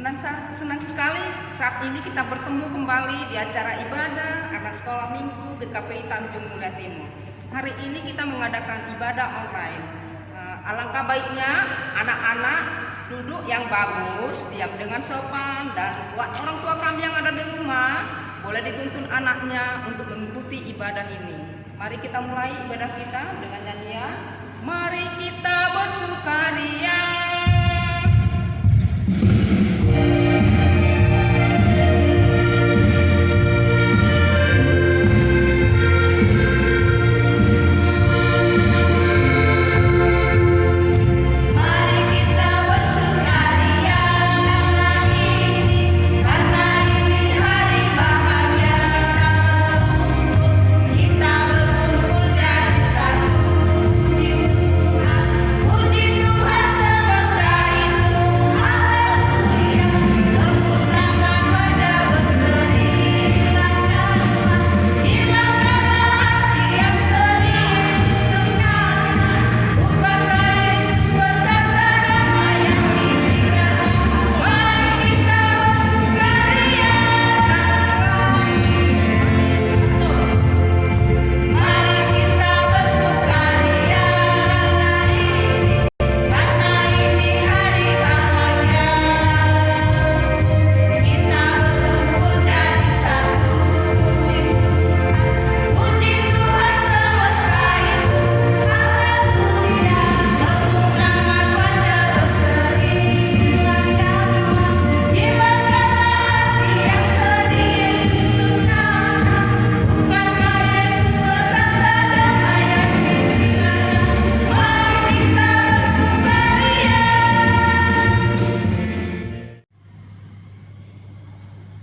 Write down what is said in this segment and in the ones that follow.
Senang sekali saat ini kita bertemu kembali di acara ibadah anak sekolah minggu GKPI Tanjung Mulia Timur. Hari ini kita mengadakan ibadah online. Alangkah baiknya anak-anak duduk yang bagus, diam dengan sopan, dan buat orang tua kami yang ada di rumah boleh dituntun anaknya untuk mengikuti ibadah ini. Mari kita mulai ibadah kita dengan nyanyian Mari Kita Bersukaria.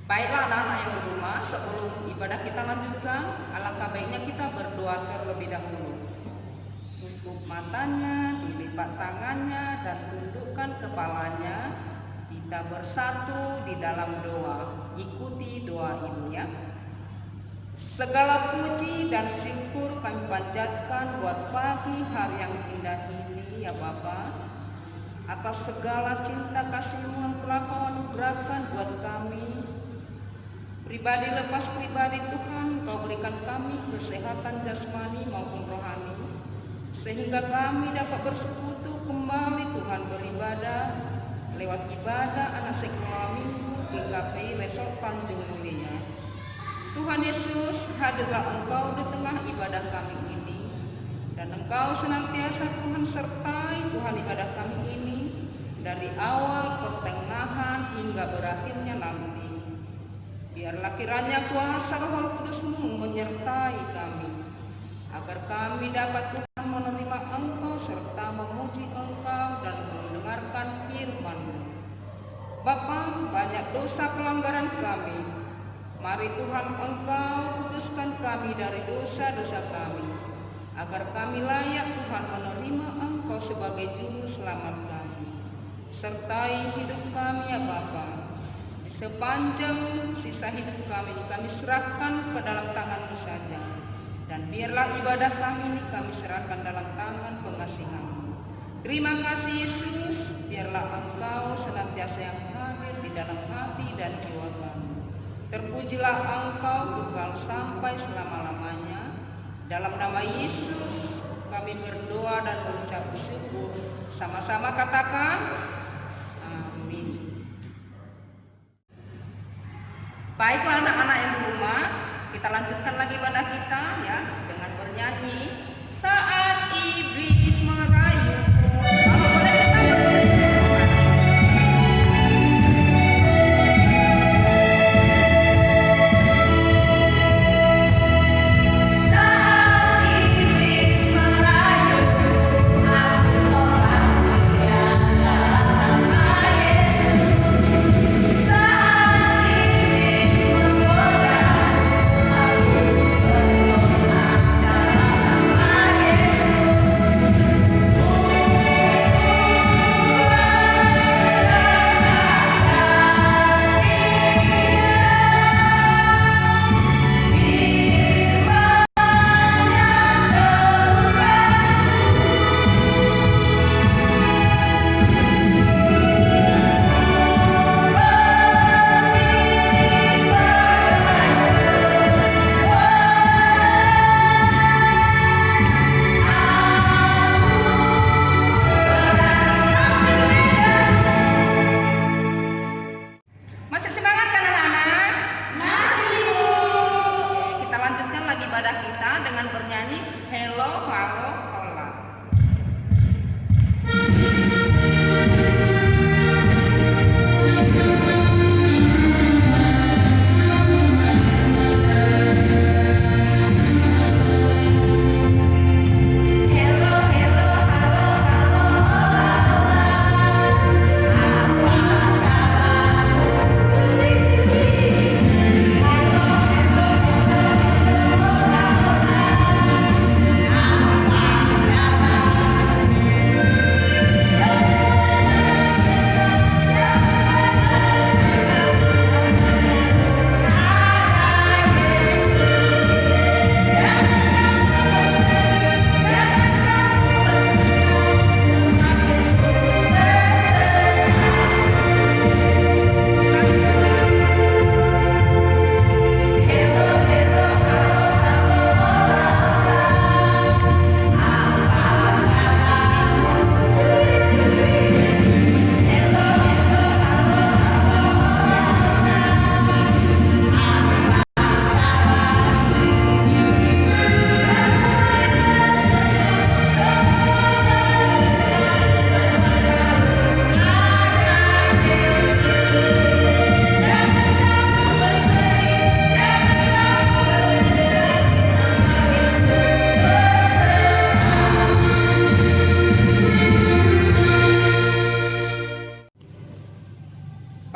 Baiklah anak-anak yang di rumah, sebelum ibadah kita lanjutkan, alangkah baiknya kita berdoa terlebih dahulu. Tutup matanya, dilipat tangannya, dan tundukkan kepalanya. Kita bersatu di dalam doa. Ikuti doa ini ya. Segala puji dan syukur kami panjatkan buat pagi hari yang indah ini ya Bapa, atas segala cinta kasih-Mu yang telah Kau anugerahkan buat kami. Pribadi lepas pribadi Tuhan, Kau berikan kami kesehatan jasmani maupun rohani, sehingga kami dapat bersekutu kembali Tuhan beribadah lewat ibadah anak sekolah minggu GKPI Resort Tanjung Mulia. Tuhan Yesus, hadirlah Engkau di tengah ibadah kami ini, dan Engkau senantiasa Tuhan sertai Tuhan ibadah kami ini dari awal, pertengahan hingga berakhirnya nanti. Biarlah kiranya kuasa Roh Kudus-Mu menyertai kami, agar kami dapat Tuhan menerima Engkau serta memuji Engkau dan mendengarkan firman-Mu. Bapa, banyak dosa pelanggaran kami. Mari Tuhan Engkau kuduskan kami dari dosa-dosa kami, agar kami layak Tuhan menerima Engkau sebagai juru selamat kami. Sertai hidup kami ya Bapa. Sepanjang sisa hidup kami serahkan ke dalam tangan-Mu saja. Dan biarlah ibadah kami ini kami serahkan dalam tangan pengasihan-Mu. Terima kasih Yesus, biarlah Engkau senantiasa yang hadir di dalam hati dan jiwa kami. Terpujilah Engkau kekal sampai selama-lamanya. Dalam nama Yesus kami berdoa dan mengucap syukur. Sama-sama katakan amin. Baiklah anak-anak yang di rumah, kita lanjutkan lagi ibadah kita ya dengan bernyanyi Saat Iblis Merayuku. Kalau boleh kita berdua. Saat iblis merayuku, aku tolak dia dalam nama Yesus. Saat iblis menggoda, aku berdoa dalam nama Yesus.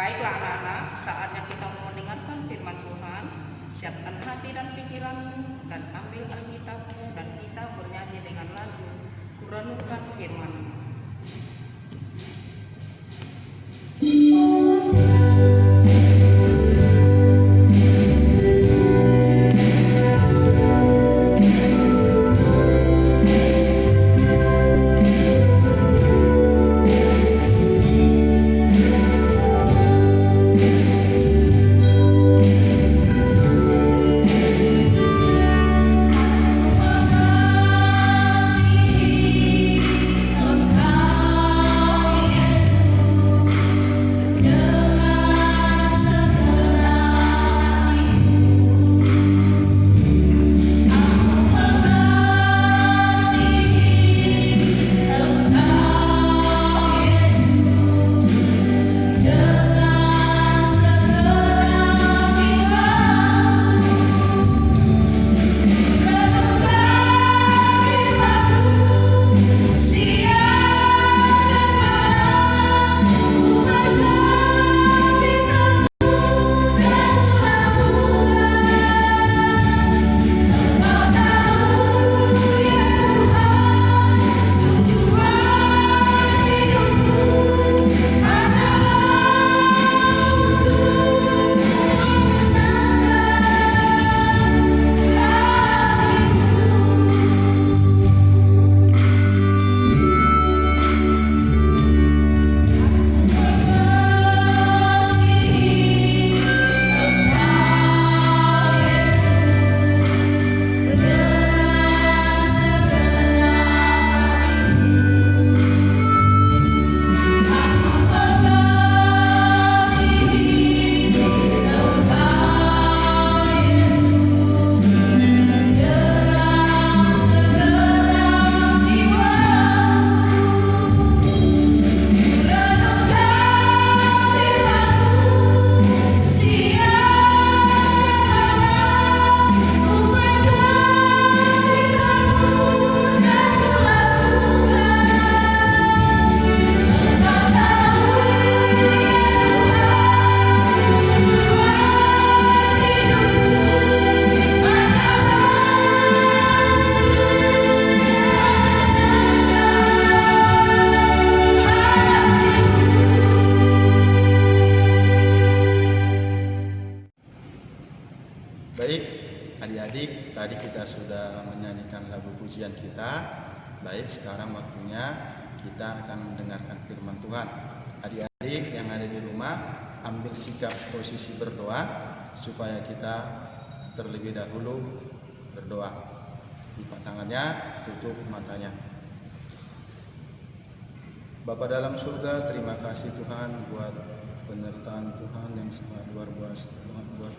Baiklah anak-anak, saatnya kita mendengarkan firman Tuhan. Siapkan hati dan pikiranmu dan ambil Alkitabmu dan kita bernyanyi dengan lagu Kurenungkan Firman-Mu. Baik, adik-adik, tadi kita sudah menyanyikan lagu pujian kita. Baik, sekarang waktunya kita akan mendengarkan firman Tuhan. Adik-adik yang ada di rumah, ambil sikap posisi berdoa supaya kita terlebih dahulu berdoa. Lipat tangannya, tutup matanya. Bapa dalam surga, terima kasih Tuhan buat penyertaan Tuhan yang sangat luar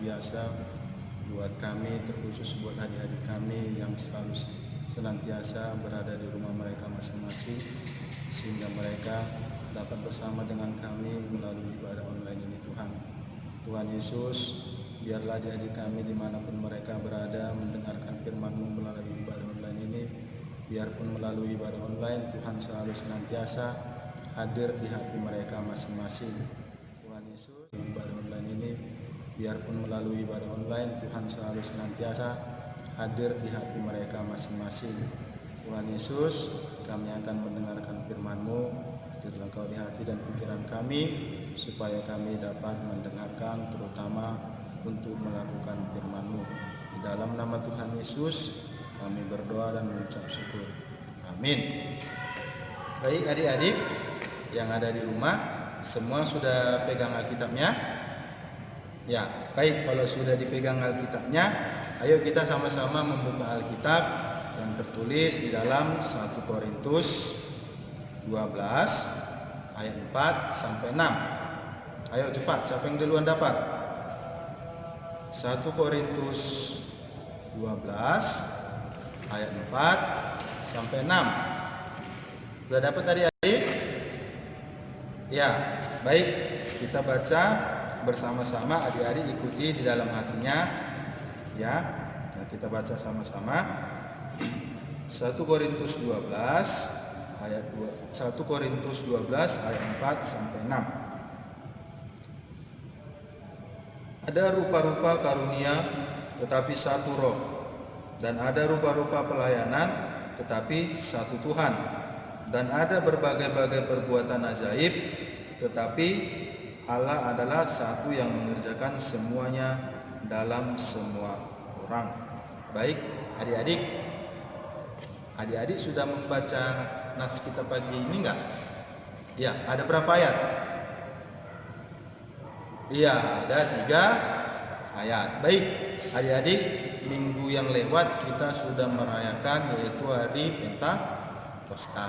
biasa buat kami, terkhusus buat adik-adik kami yang selalu senantiasa berada di rumah mereka masing-masing, sehingga mereka dapat bersama dengan kami melalui ibadah online ini Tuhan. Tuhan Yesus, biarlah adik-adik kami dimanapun mereka berada mendengarkan firman-Mu melalui ibadah online ini. Biarpun melalui ibadah online, Tuhan selalu senantiasa hadir di hati mereka masing-masing. Tuhan Yesus, ibadah online ini, biarpun melalui ibadah online, Tuhan selalu senantiasa hadir di hati mereka masing-masing. Tuhan Yesus, kami akan mendengarkan firman-Mu, hadirlah Kau di hati dan pikiran kami, supaya kami dapat mendengarkan, terutama untuk melakukan firman-Mu. Di dalam nama Tuhan Yesus, kami berdoa dan mengucap syukur. Amin. Baik adik-adik yang ada di rumah, semua sudah pegang Alkitabnya? Ya, baik, kalau sudah dipegang Alkitabnya, ayo kita sama-sama membuka Alkitab yang tertulis di dalam 1 Korintus 12 ayat 4 sampai 6. Ayo cepat, siapa yang duluan dapat? 1 Korintus 12 ayat 4 sampai 6. Sudah dapat adik-adik? Ya, baik, kita baca bersama-sama, adik-adik ikuti di dalam hatinya ya. Nah, kita baca sama-sama 1 Korintus 12 ayat 4 sampai 6. Ada rupa-rupa karunia tetapi satu roh, dan ada rupa-rupa pelayanan tetapi satu Tuhan, dan ada berbagai-bagai perbuatan ajaib tetapi Allah adalah satu yang mengerjakan semuanya dalam semua orang. Baik, adik-adik sudah membaca nats kita pagi ini enggak? Ya, ada berapa ayat? Iya, ada 3 ayat. Baik, adik-adik, minggu yang lewat kita sudah merayakan yaitu hari Pentakosta.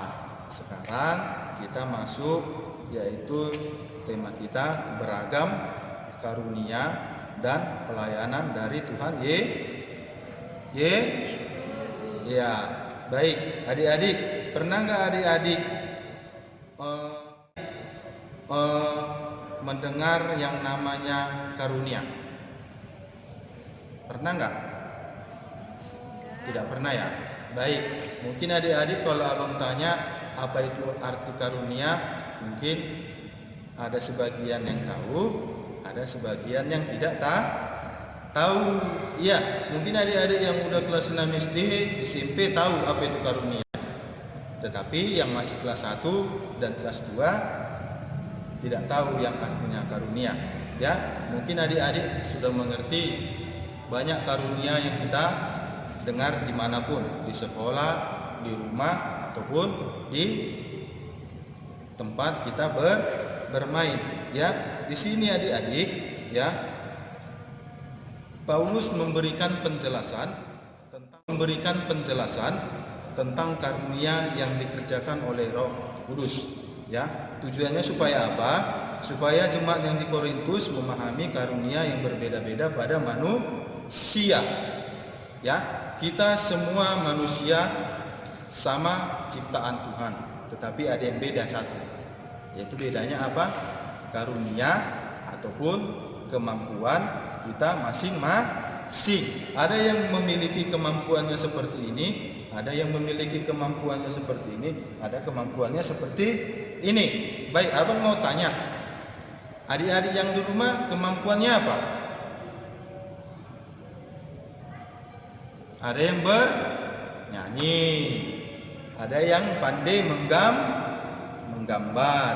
Sekarang kita masuk yaitu tema kita beragam karunia dan pelayanan dari Tuhan ya. Baik, adik-adik, pernah nggak adik-adik mendengar yang namanya karunia? Pernah nggak? Tidak pernah ya? Baik, mungkin adik-adik kalau abang tanya apa itu arti karunia, mungkin ada sebagian yang tahu, ada sebagian yang tidak tahu. Iya, mungkin adik-adik yang udah kelas 6 SD, SMP tahu apa itu karunia. Tetapi yang masih kelas 1 dan kelas 2 tidak tahu yang artinya karunia. Ya, mungkin adik-adik sudah mengerti banyak karunia yang kita dengar dimanapun, di sekolah, di rumah, ataupun di tempat kita bermain. Ya, di sini adik-adik, ya, Paulus memberikan penjelasan tentang karunia yang dikerjakan oleh Roh Kudus. Ya, tujuannya supaya apa? Supaya jemaat yang di Korintus memahami karunia yang berbeda-beda pada manusia. Ya, kita semua manusia sama ciptaan Tuhan, tetapi ada yang beda satu. Yaitu bedanya apa? Karunia ataupun kemampuan kita masing-masing. Ada yang memiliki kemampuannya seperti ini, ada yang memiliki kemampuannya seperti ini, ada kemampuannya seperti ini. Baik, abang mau tanya, adik-adik yang di rumah kemampuannya apa? Ada yang bernyanyi, ada yang pandai menggambar,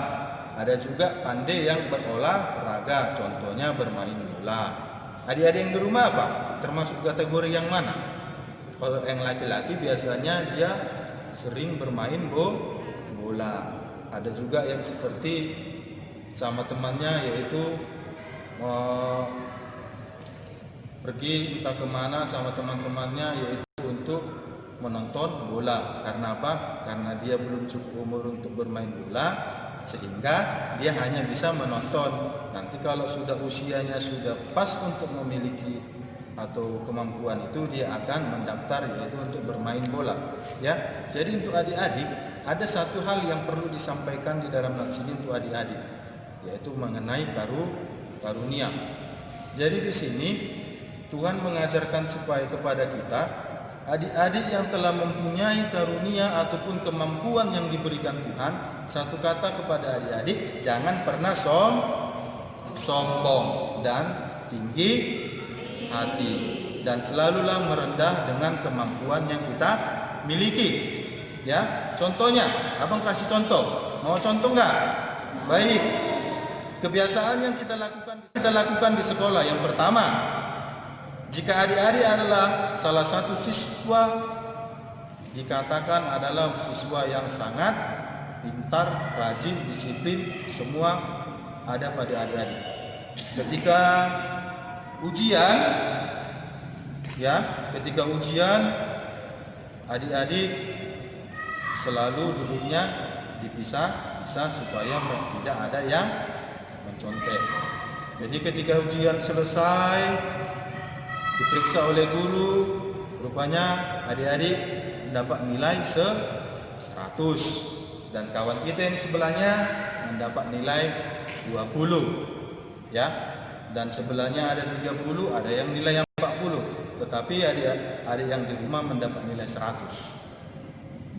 ada juga pandai yang berolahraga, contohnya bermain bola. Adik-adik yang di rumah apa? Termasuk kategori yang mana? Kalau yang laki-laki biasanya dia sering bermain bola. Ada juga yang seperti sama temannya, yaitu pergi entah kemana sama teman-temannya, yaitu untuk menonton bola. Karena apa? Karena dia belum cukup umur untuk bermain bola, sehingga dia hanya bisa menonton. Nanti kalau sudah usianya sudah pas untuk memiliki atau kemampuan itu, dia akan mendaftar yaitu untuk bermain bola. Ya, jadi untuk adik-adik ada satu hal yang perlu disampaikan di dalam nats ini untuk adik-adik, yaitu mengenai karunia. Jadi di sini Tuhan mengajarkan supaya kepada kita, adik-adik yang telah mempunyai karunia ataupun kemampuan yang diberikan Tuhan, satu kata kepada adik-adik, jangan pernah sombong dan tinggi hati, dan selalulah merendah dengan kemampuan yang kita miliki. Ya, contohnya, abang kasih contoh. Mau contoh nggak? Baik. Kebiasaan yang kita lakukan di sekolah. Yang pertama, jika adik-adik adalah salah satu siswa dikatakan adalah siswa yang sangat pintar, rajin, disiplin, semua ada pada adik-adik. Ketika ujian, adik-adik selalu duduknya dipisah supaya tidak ada yang mencontek. Jadi ketika ujian selesai, diperiksa oleh guru, rupanya adik-adik mendapat nilai 100 dan kawan kita yang sebelahnya mendapat nilai 20. Ya, dan sebelahnya ada 30, ada yang nilai 40, tetapi adik-adik yang di rumah mendapat nilai 100.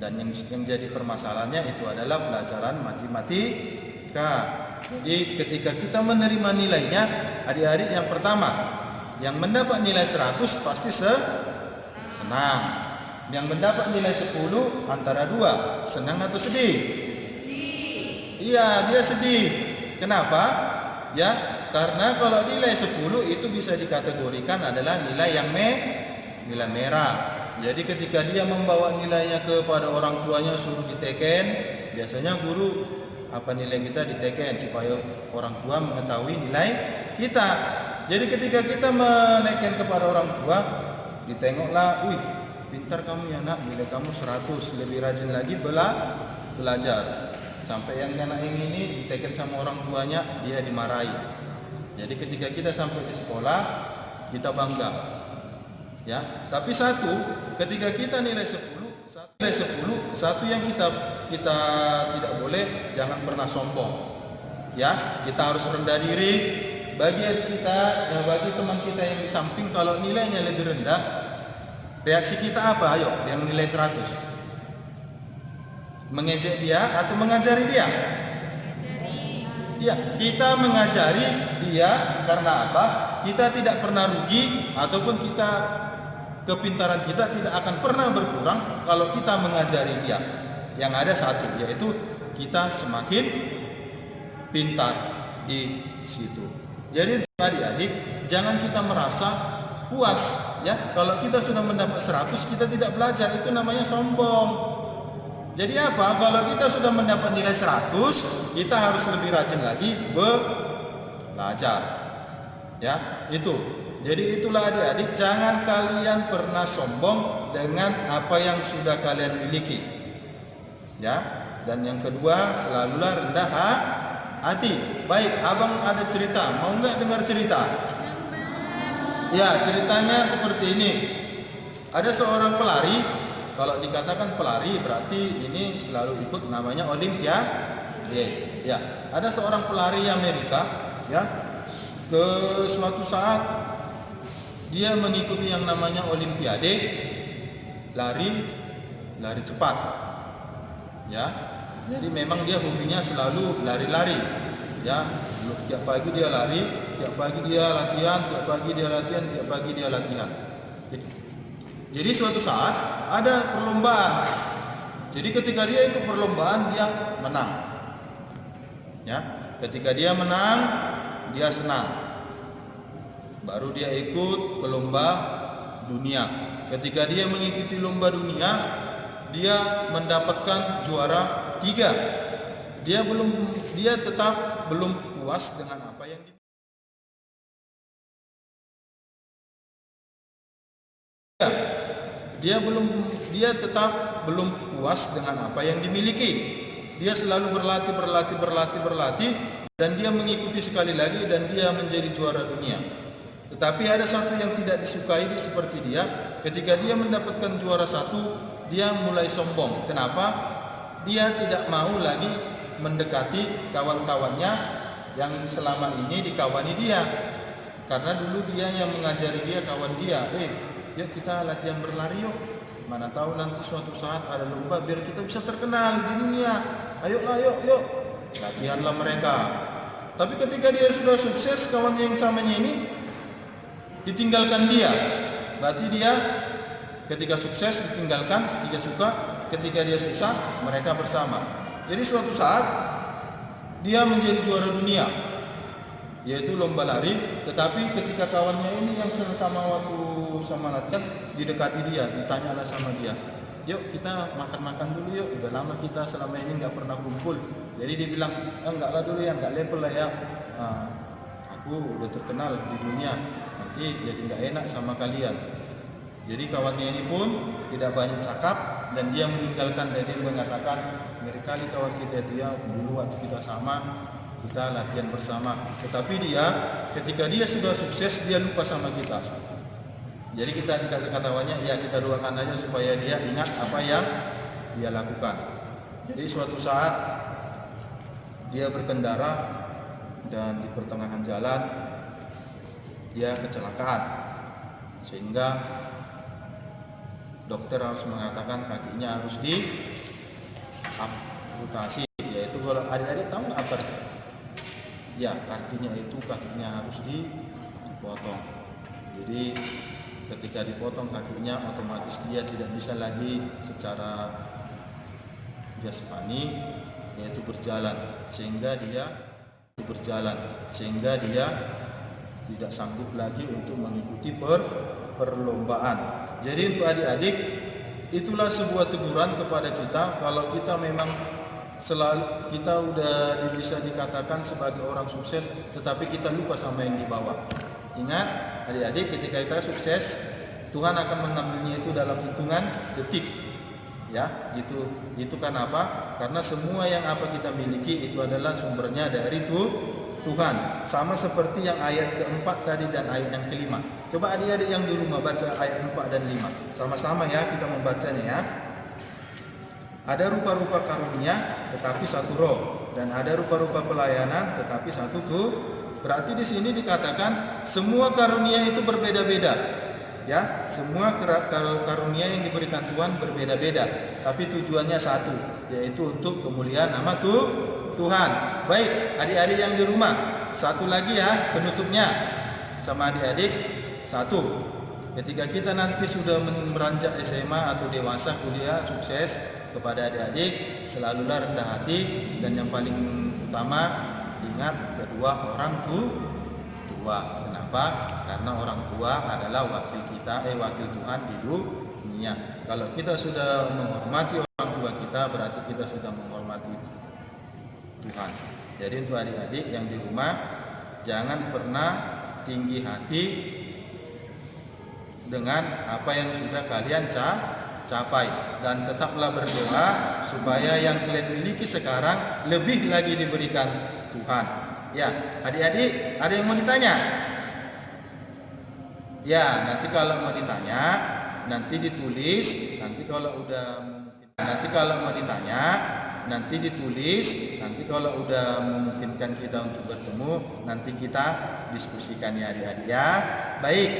Dan yang jadi permasalahannya itu adalah pelajaran matematika. Jadi ketika kita menerima nilainya, adik-adik yang pertama, yang mendapat nilai 100 pasti senang. Yang mendapat nilai 10 antara dua, senang atau sedih? Iya, dia sedih. Kenapa? Ya, karena kalau nilai 10 itu bisa dikategorikan adalah nilai yang nilai merah. Jadi ketika dia membawa nilainya kepada orang tuanya suruh diteken, biasanya guru apa nilai kita diteken supaya orang tua mengetahui nilai kita. Jadi ketika kita menaikkan kepada orang tua, ditengoklah, wih, pintar kamu ya nak, nilai kamu 100, lebih rajin lagi belajar. Sampai yang anak ini diteken sama orang tuanya, dia dimarahi. Jadi ketika kita sampai di sekolah, kita bangga. Ya, tapi satu, ketika kita nilai 10, satu yang kita tidak boleh, jangan pernah sombong. Ya, kita harus rendah diri. Bagi adik kita, ya, bagi teman kita yang di samping, kalau nilainya lebih rendah, reaksi kita apa? Ayo, yang nilai 100. Mengejek dia atau mengajari dia? Ya, kita mengajari dia karena apa? Kita tidak pernah rugi, ataupun kepintaran kita tidak akan pernah berkurang kalau kita mengajari dia. Yang ada satu, yaitu kita semakin pintar di situ. Jadi adik-adik, jangan kita merasa puas ya. Kalau kita sudah mendapat 100 kita tidak belajar, itu namanya sombong. Jadi apa? Kalau kita sudah mendapat nilai 100, kita harus lebih rajin lagi belajar. Ya, itu. Jadi itulah adik-adik, jangan kalian pernah sombong dengan apa yang sudah kalian miliki. Ya. Dan yang kedua, selalulah rendah hati. Baik, abang ada cerita, mau nggak dengar cerita? Ya, ceritanya seperti ini. Ada seorang pelari, kalau dikatakan pelari berarti ini selalu ikut namanya Olimpiade. Ya, ada seorang pelari Amerika, ya, ke suatu saat dia mengikuti yang namanya Olimpiade lari cepat. Ya. Jadi memang dia hobinya selalu lari-lari. Ya, tiap pagi dia lari, tiap pagi dia latihan, tiap pagi dia latihan, tiap pagi dia latihan. Jadi suatu saat ada perlombaan. Jadi ketika dia ikut perlombaan, dia menang. Ya, ketika dia menang, dia senang. Baru dia ikut ke lomba dunia. Ketika dia mengikuti lomba dunia, dia mendapatkan juara 3. Dia tetap belum puas dengan apa yang dia tetap belum puas dengan apa yang dimiliki. Dia selalu berlatih dan dia mengikuti sekali lagi dan dia menjadi juara dunia. Tetapi ada satu yang tidak disukai seperti dia. Ketika dia mendapatkan juara 1, dia mulai sombong. Kenapa? Dia tidak mau lagi mendekati kawan-kawannya yang selama ini dikawani dia. Karena dulu dia yang mengajari dia, kawan dia, yuk kita latihan berlari yuk. Mana tahu nanti suatu saat ada lomba biar kita bisa terkenal di dunia. Ayolah yuk. Latihanlah mereka. Tapi ketika dia sudah sukses, kawannya yang samanya ini ditinggalkan dia. Berarti dia ketika sukses ditinggalkan, tidak suka. Ketika dia susah, mereka bersama. Jadi suatu saat dia menjadi juara dunia, yaitu lomba lari. Tetapi ketika kawannya ini yang sama waktu sama latihan didekati dia, ditanyalah sama dia, yuk kita makan dulu yuk, udah lama kita selama ini nggak pernah kumpul. Jadi dia bilang, enggak lah dulu ya, nggak level lah ya, aku udah terkenal di dunia, nanti jadi nggak enak sama kalian. Jadi kawannya ini pun tidak banyak cakap dan dia meninggalkan. Dan dia mengatakan, ngeri kali kawan kita itu ya, dulu waktu kita sama, kita latihan bersama. Tetapi dia ketika dia sudah sukses, dia lupa sama kita. Jadi kita kata-katanya, ya kita doakan aja supaya dia ingat apa yang dia lakukan. Jadi suatu saat dia berkendara dan di pertengahan jalan dia kecelakaan, sehingga dokter harus mengatakan kakinya harus diamputasi. Yaitu kalau adik-adik tahu nggak apa? ya artinya itu kakinya harus dipotong. Jadi ketika dipotong kakinya, otomatis dia tidak bisa lagi secara jasmani yaitu berjalan, sehingga dia tidak sanggup lagi untuk mengikuti perlombaan. Jadi untuk adik-adik, itulah sebuah teguran kepada kita kalau kita memang selalu kita udah bisa dikatakan sebagai orang sukses, tetapi kita lupa sama yang di bawah. Ingat adik-adik, ketika kita sukses, Tuhan akan mengambilnya itu dalam hitungan detik. Ya, itu kan apa? Karena semua yang apa kita miliki itu adalah sumbernya dari Tuhan. Sama seperti yang ayat keempat tadi dan ayat yang kelima. Coba adik-adik yang di rumah baca ayat 4 dan 5. Sama-sama ya kita membacanya ya. Ada rupa-rupa karunia tetapi satu roh, dan ada rupa-rupa pelayanan tetapi satu Tuhan. Berarti di sini dikatakan semua karunia itu berbeda-beda. Ya, semua karunia yang diberikan Tuhan berbeda-beda, tapi tujuannya satu, yaitu untuk kemuliaan nama Tuhan. Baik, adik-adik yang di rumah, satu lagi ya penutupnya sama adik-adik. Satu, ketika kita nanti sudah beranjak SMA atau dewasa, kuliah, sukses, kepada adik-adik selalulah rendah hati, dan yang paling utama ingat kedua orang tua. Kenapa? Karena orang tua adalah wakil Tuhan di dunia. Kalau kita sudah menghormati orang tua kita, berarti kita sudah menghormati Tuhan. Jadi untuk adik-adik yang di rumah, jangan pernah tinggi hati dengan apa yang sudah kalian capai, dan tetaplah berdoa supaya yang kalian miliki sekarang lebih lagi diberikan Tuhan. Ya, adik-adik, ada yang mau ditanya? Ya, nanti kalau mau ditanya, nanti ditulis. Nanti kalau udah memungkinkan kita untuk bertemu, nanti kita diskusikan ya adik-adik ya. Baik,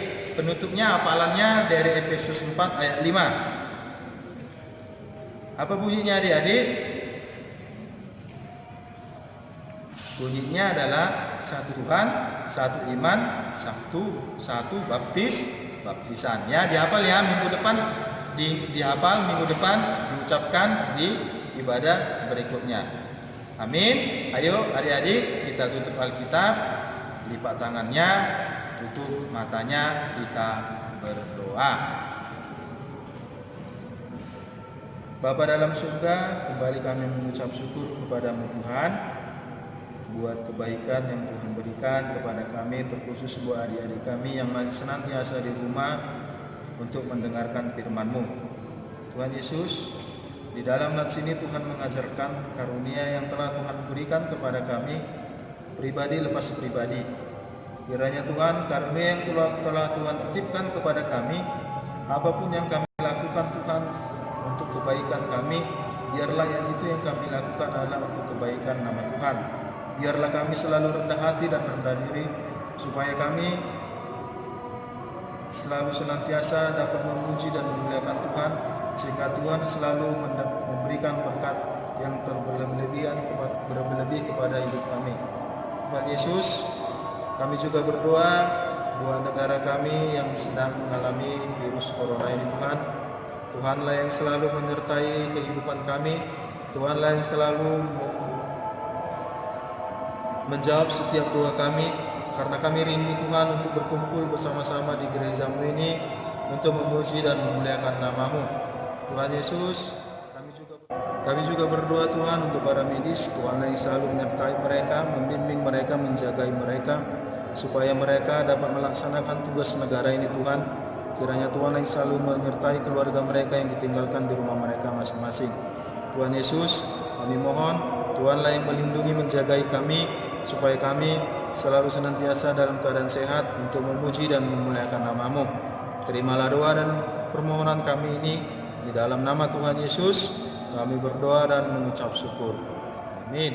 penutupnya hafalannya dari Efesus 4 ayat 5. Apa bunyinya adik-adik? Bunyinya adalah satu Tuhan, satu iman, satu baptisan. Ya, dihafal ya, minggu depan dihafal, minggu depan diucapkan di ibadah berikutnya. Amin. Ayo adik-adik, kita tutup Alkitab, lipat tangannya, tutup matanya, kita berdoa. Bapa dalam surga, kembali kami mengucap syukur kepadamu Tuhan, buat kebaikan yang Tuhan berikan kepada kami, terkhusus buat adik-adik kami yang masih senantiasa di rumah untuk mendengarkan firman-Mu. Tuhan Yesus, di dalam nats ini Tuhan mengajarkan karunia yang telah Tuhan berikan kepada kami, pribadi lepas pribadi. Kiranya Tuhan, karunia yang telah Tuhan titipkan kepada kami, apapun yang kami lakukan Tuhan untuk kebaikan kami, biarlah yang itu yang kami lakukan adalah untuk kebaikan nama Tuhan. Biarlah kami selalu rendah hati dan rendah diri, supaya kami selalu senantiasa dapat memuji dan memuliakan Tuhan, sehingga Tuhan selalu memberikan berkat yang berlebih kepada hidup kami. Tuhan Yesus, kami juga berdoa buat negara kami yang sedang mengalami virus corona ini Tuhan. Tuhanlah yang selalu menyertai kehidupan kami. Tuhanlah yang selalu menjawab setiap doa kami, karena kami rindu Tuhan untuk berkumpul bersama-sama di gereja-Mu ini untuk memuji dan memuliakan nama-Mu. Tuhan Yesus, kami juga berdoa Tuhan untuk para medis. Tuhan yang selalu menyertai mereka, membimbing mereka, menjagai mereka, supaya mereka dapat melaksanakan tugas negara ini Tuhan. Kiranya Tuhan yang selalu menyertai keluarga mereka yang ditinggalkan di rumah mereka masing-masing. Tuhan Yesus, kami mohon Tuhanlah yang melindungi, menjagai kami, supaya kami selalu senantiasa dalam keadaan sehat untuk memuji dan memuliakan nama-Mu. Terimalah doa dan permohonan kami ini, di dalam nama Tuhan Yesus kami berdoa dan mengucap syukur. Amin.